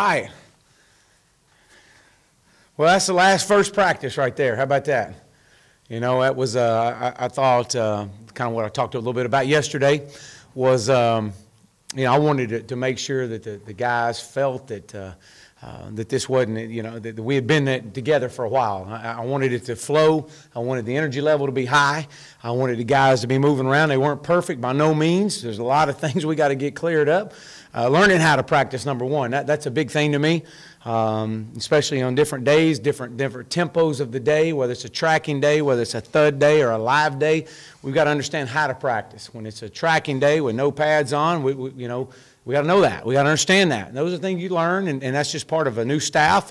right. Well, that's the last first practice right there. How about that? You know, that was, I thought, kind of what I talked a little bit about yesterday was, you know, I wanted to make sure that the guys felt that that this wasn't, you know, that we had been together for a while. I wanted it to flow. I wanted the energy level to be high. I wanted the guys to be moving around. They weren't perfect by no means. There's a lot of things we got to get cleared up. Learning how to practice, number one. That's a big thing to me, especially on different days, different tempos of the day, whether it's a tracking day, whether it's a thud day or a live day. We've got to understand how to practice. When it's a tracking day with no pads on, you know, we got to know that. We got to understand that. And those are things you learn, and that's just part of a new staff.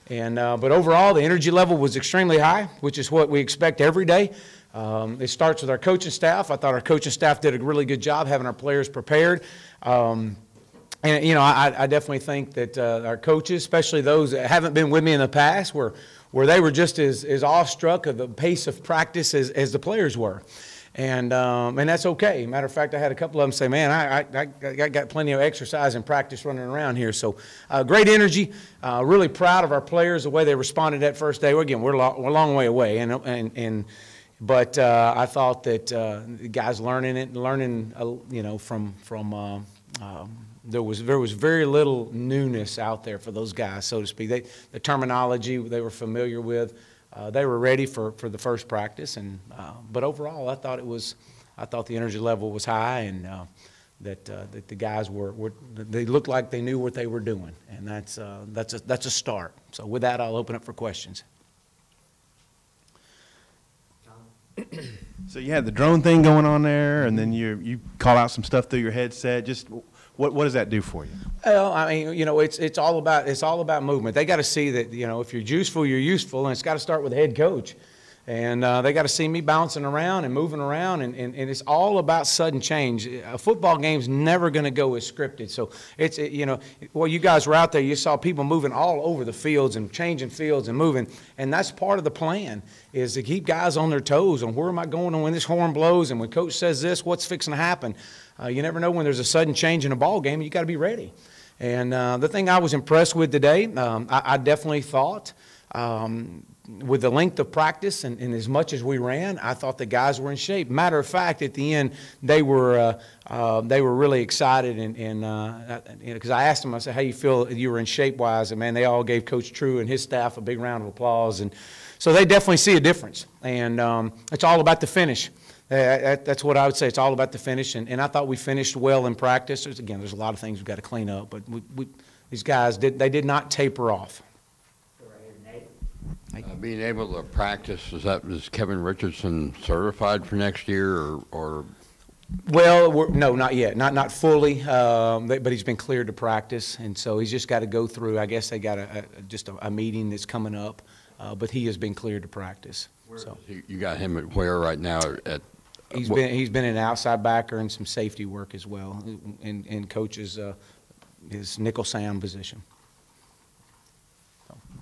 But overall, the energy level was extremely high, which is what we expect every day. It starts with our coaching staff. I thought our coaching staff did a really good job having our players prepared. And, you know, I definitely think that our coaches, especially those that haven't been with me in the past, where they were just as awestruck of the pace of practice as the players were. And that's okay. Matter of fact, I had a couple of them say, man, I got plenty of exercise and practice running around here. So great energy, really proud of our players, the way they responded that first day. Again, we're a long way away. But I thought that the guys learning, you know, there was very little newness out there for those guys, so to speak. The terminology they were familiar with, they were ready for the first practice, but overall, I thought the energy level was high, and that the guys they looked like they knew what they were doing, and that's a start. So with that, I'll open up for questions. So you had the drone thing going on there, and then you call out some stuff through your headset. Just what does that do for you? Well, I mean, you know, it's all about movement. They got to see that, you know, if you're useful, you're useful, and it's got to start with the head coach. And they got to see me bouncing around and moving around, and it's all about sudden change. A football game's never going to go as scripted. So you know, well, you guys were out there, you saw people moving all over the fields and changing fields and moving, and that's part of the plan, is to keep guys on their toes on where am I going, and when this horn blows, and when coach says this, what's fixing to happen. You never know when there's a sudden change in a ball game, you got to be ready. And the thing I was impressed with today, I definitely thought, with the length of practice and as much as we ran, I thought the guys were in shape. Matter of fact, at the end, they were really excited, and because I asked them, I said, "How you feel you were in shape-wise?" And man, they all gave Coach True and his staff a big round of applause, and so they definitely see a difference. And it's all about the finish. That's what I would say. It's all about the finish, and I thought we finished well in practice. There's a lot of things we've got to clean up, but these guys did not taper off. Being able to practice, is Kevin Richardson certified for next year, or? Well, no, not yet, not fully, but he's been cleared to practice, and so he's just got to go through. I guess they got just a meeting that's coming up, but he has been cleared to practice. So You got him at where right now? He's been an outside backer and some safety work as well, and coaches his nickel Sam position.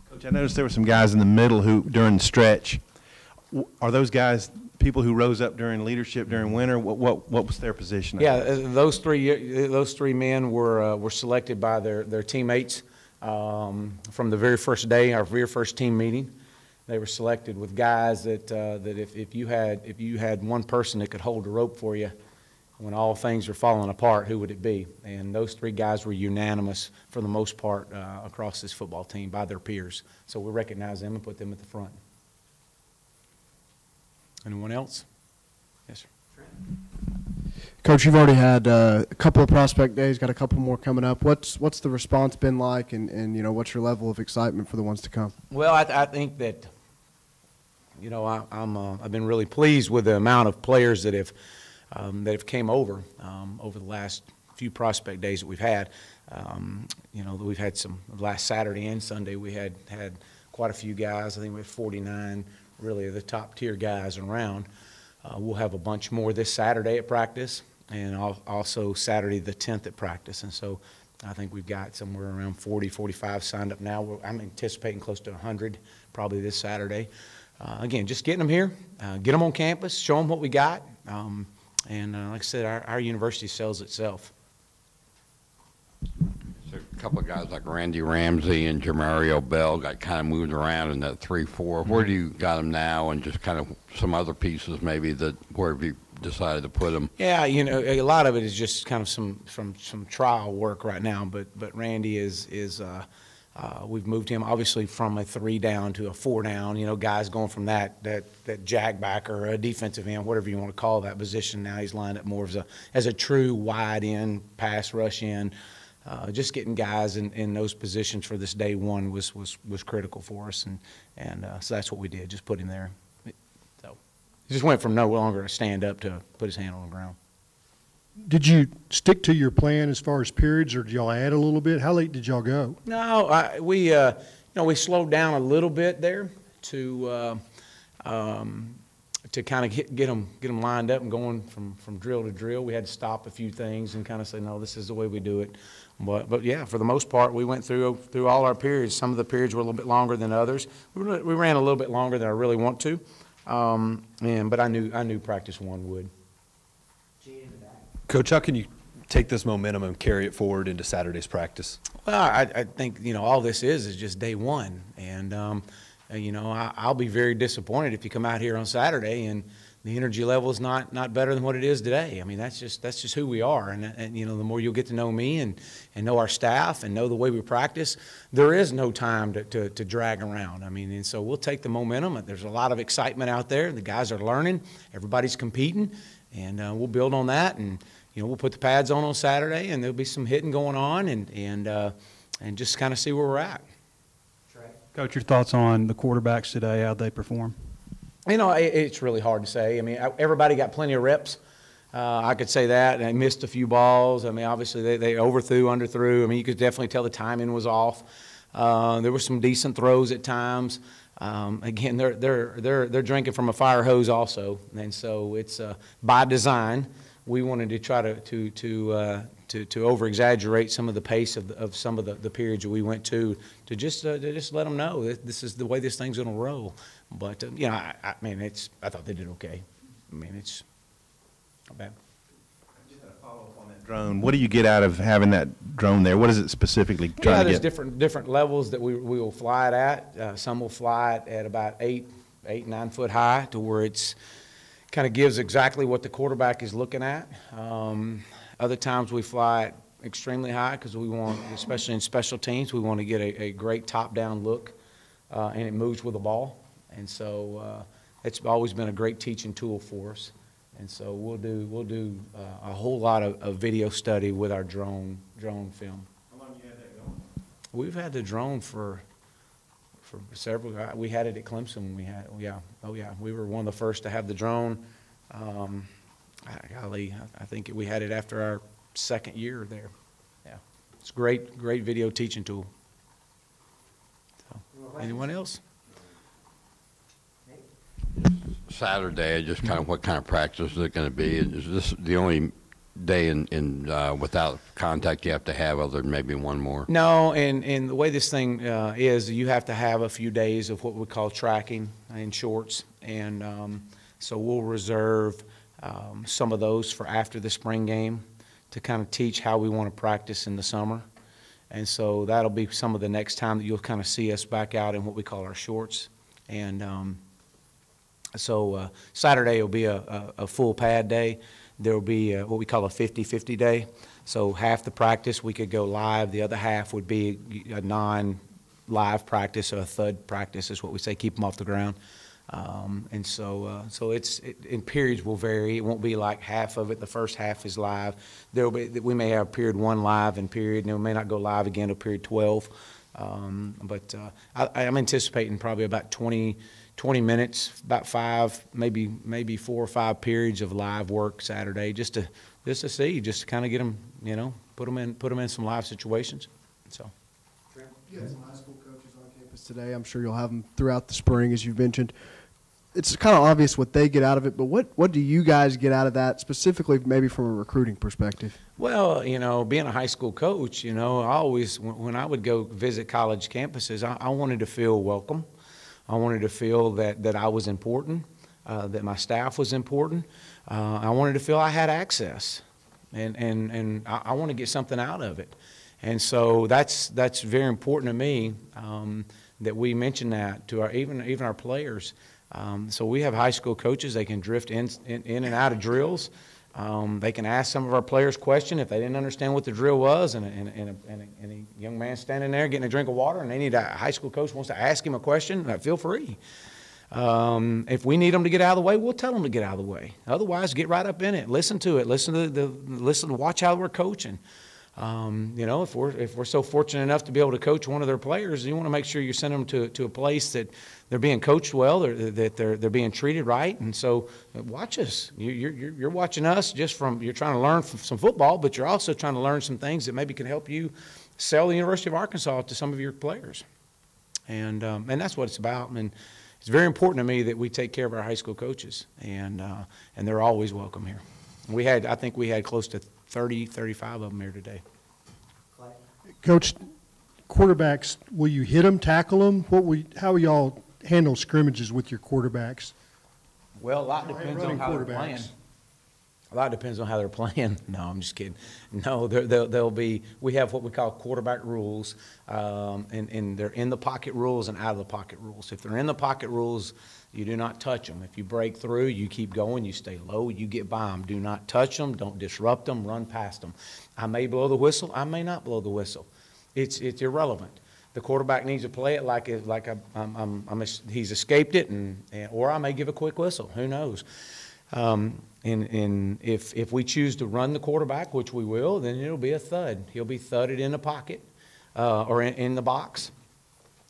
Coach, I noticed there were some guys in the middle who, during the stretch, are those guys people who rose up during leadership during winter? What was their position? Yeah, those three men were selected by their teammates from the very first day, our very first team meeting. They were selected with guys that if you had one person that could hold the rope for you when all things are falling apart, who would it be? And those three guys were unanimous for the most part across this football team by their peers. So we recognize them and put them at the front. Anyone else? Yes, sir. Coach, you've already had a couple of prospect days, got a couple more coming up. What's the response been like, and you know, what's your level of excitement for the ones to come? Well, I think that, you know, I've been really pleased with the amount of players that have came over the last few prospect days that we've had. You know, we've had some last Saturday and Sunday. We had quite a few guys. I think we had 49 really the top tier guys around. We'll have a bunch more this Saturday at practice, and also Saturday the 10th at practice. And so I think we've got somewhere around 40, 45 signed up now. I'm anticipating close to 100 probably this Saturday. Again, just getting them here, get them on campus, show them what we got. And like I said, our university sells itself. So, couple of guys like Randy Ramsey and Jamario Bell got kind of moved around in that 3-4. Where do you got them now, and just kind of some other pieces maybe that where have you decided to put them? Yeah, you know, a lot of it is just kind of some trial work right now. But Randy is we've moved him obviously from a 3 down to a 4 down. You know, guys going from that jack back or a defensive end, whatever you want to call that position. Now he's lined up more as a true wide end, pass rush end. Just getting guys in those positions for this day one was critical for us, and so that's what we did. Just put him there. So he just went from no longer a stand up to put his hand on the ground. Did you stick to your plan as far as periods, or did y'all add a little bit? How late did y'all go? No, we slowed down a little bit there to kind of get them lined up and going from drill to drill. We had to stop a few things and kind of say, no, this is the way we do it. But yeah, for the most part, we went through all our periods. Some of the periods were a little bit longer than others. We ran a little bit longer than I really want to, but I knew practice one would. Coach, how can you take this momentum and carry it forward into Saturday's practice? Well, I think, all this is just day one. And, I'll be very disappointed if you come out here on Saturday and the energy level is not better than what it is today. I mean, that's just who we are. And the more you'll get to know me and know our staff and know the way we practice, there is no time to drag around. I mean, and so we'll take the momentum. There's a lot of excitement out there. The guys are learning. Everybody's competing. And we'll build on that, and we'll put the pads on Saturday, and there'll be some hitting going on, and just kind of see where we're at. Coach, your thoughts on the quarterbacks today? How'd they perform? It's really hard to say. I mean, everybody got plenty of reps. I could say that. And they missed a few balls. I mean, obviously they overthrew, underthrew. I mean, you could definitely tell the timing was off. There were some decent throws at times. Again, they're drinking from a fire hose also, and so it's by design. We wanted to try to over exaggerate some of the pace of some of the periods that we went to just let them know that this is the way this thing's going to roll. But I thought they did okay. I mean, it's not bad. Drone. What do you get out of having that drone there? What is it specifically trying to get? There's different levels that we will fly it at. Some will fly it at about 9 foot high, to where it's kind of gives exactly what the quarterback is looking at. Other times we fly it extremely high because we want, especially in special teams, we want to get a great top-down look, and it moves with the ball. And so it's always been a great teaching tool for us. And so we'll do a whole lot of video study with our drone film. How long you had that going? We've had the drone for several. We had it at Clemson. We were one of the first to have the drone. Golly, I think we had it after our second year there. Yeah, it's a great video teaching tool. So, anyone else? Saturday, just kind of what kind of practice is it going to be? Is this the only day in without contact you have to have, other than maybe one more? No, and the way this thing is, you have to have a few days of what we call tracking in shorts, and so we'll reserve some of those for after the spring game to kind of teach how we want to practice in the summer. And so that'll be some of the next time that you'll kind of see us back out in what we call our shorts. And so Saturday will be a full pad day. There will be what we call a 50-50 day. So half the practice we could go live. The other half would be a non-live practice, or a thud practice is what we say, keep them off the ground. And so in periods will vary. It won't be like half of it. The first half is live. We may have period 1 live and period, and we may not go live again until period 12. But I'm anticipating probably about 20 minutes, about 5, maybe 4 or 5 periods of live work Saturday, just to see, just to kind of get them, put them in some live situations. So. You had some high school coaches on campus today. I'm sure you'll have them throughout the spring, as you've mentioned. It's kind of obvious what they get out of it, but what do you guys get out of that, specifically maybe from a recruiting perspective? Well, being a high school coach, I always, when I would go visit college campuses, I wanted to feel welcome. I wanted to feel that I was important, that my staff was important. I wanted to feel I had access, and I want to get something out of it. And so that's very important to me, that we mention that to even our players. So we have high school coaches. They can drift in and out of drills. They can ask some of our players questions if they didn't understand what the drill was, and a young man standing there getting a drink of water, and they need a high school coach wants to ask him a question, feel free. If we need them to get out of the way, we'll tell them to get out of the way. Otherwise, get right up in it. Listen to it. Watch how we're coaching. If we're so fortunate enough to be able to coach one of their players, you want to make sure you send them to a place that they're being coached well, that they're being treated right. And so, watch us. You're watching us you're trying to learn some football, but you're also trying to learn some things that maybe can help you sell the University of Arkansas to some of your players. And that's what it's about. And it's very important to me that we take care of our high school coaches, and they're always welcome here. I think we had close to 30, 35 of them here today. Coach, quarterbacks, will you hit them, tackle them? How will y'all handle scrimmages with your quarterbacks? Well, a lot depends on how they're playing. A lot depends on how they're playing. No, I'm just kidding. No, we have what we call quarterback rules, and they're in the pocket rules and out of the pocket rules. If they're in the pocket rules, you do not touch them. If you break through, you keep going, you stay low, you get by them. Do not touch them, don't disrupt them, run past them. I may blow the whistle, I may not blow the whistle. It's irrelevant. The quarterback needs to play it like he's escaped it, or I may give a quick whistle. Who knows? And if we choose to run the quarterback, which we will, then it'll be a thud. He'll be thudded in the pocket or in the box.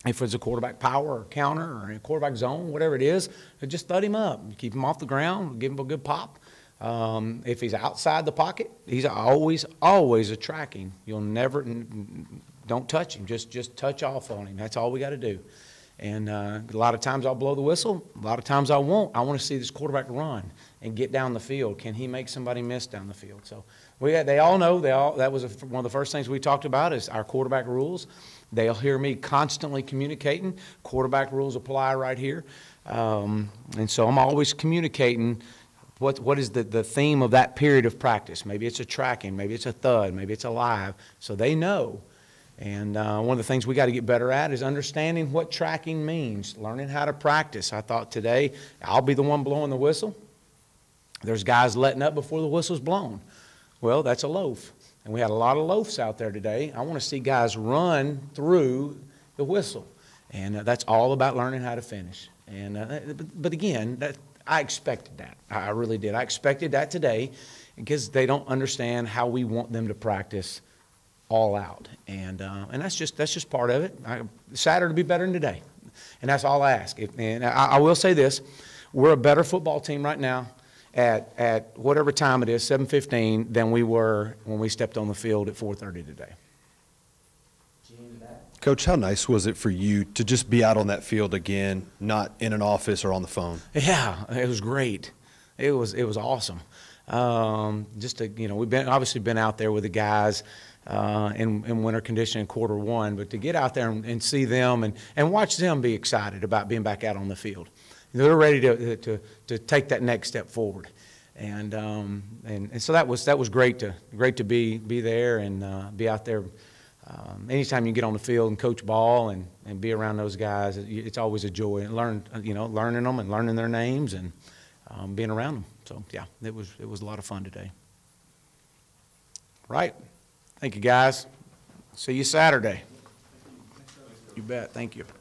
If it's a quarterback power or counter or a quarterback zone, whatever it is, just thud him up. Keep him off the ground, give him a good pop. If he's outside the pocket, he's always a tracking. You'll never, don't touch him. Just touch off on him. That's all we got to do. And a lot of times I'll blow the whistle. A lot of times I won't. I want to see this quarterback run and get down the field. Can he make somebody miss down the field? So they all know. That was one of the first things we talked about is our quarterback rules. They'll hear me constantly communicating. Quarterback rules apply right here. And so I'm always communicating what is the theme of that period of practice. Maybe it's a tracking. Maybe it's a thud. Maybe it's a live. So they know. And one of the things we got to get better at is understanding what tracking means, learning how to practice. I thought today I'll be the one blowing the whistle. There's guys letting up before the whistle's blown. Well, that's a loaf. And we had a lot of loafs out there today. I want to see guys run through the whistle. And that's all about learning how to finish. And but again, I expected that. I really did. I expected that today because they don't understand how we want them to practice all out. And that's just part of it. Saturday will be better than today. And that's all I ask. And I will say this. We're a better football team right now at whatever time it is, 7:15, than we were when we stepped on the field at 4:30 today. Coach, how nice was it for you to just be out on that field again, not in an office or on the phone? Yeah, it was great. It was awesome. We've obviously been out there with the guys in winter condition in quarter one, but to get out there and see them and watch them be excited about being back out on the field. They're ready to take that next step forward, and so that was great to be there and be out there. Anytime you get on the field and coach ball and be around those guys, it's always a joy. And learning them and learning their names and being around them. So yeah, it was a lot of fun today. Right. Thank you, guys. See you Saturday. You bet. Thank you.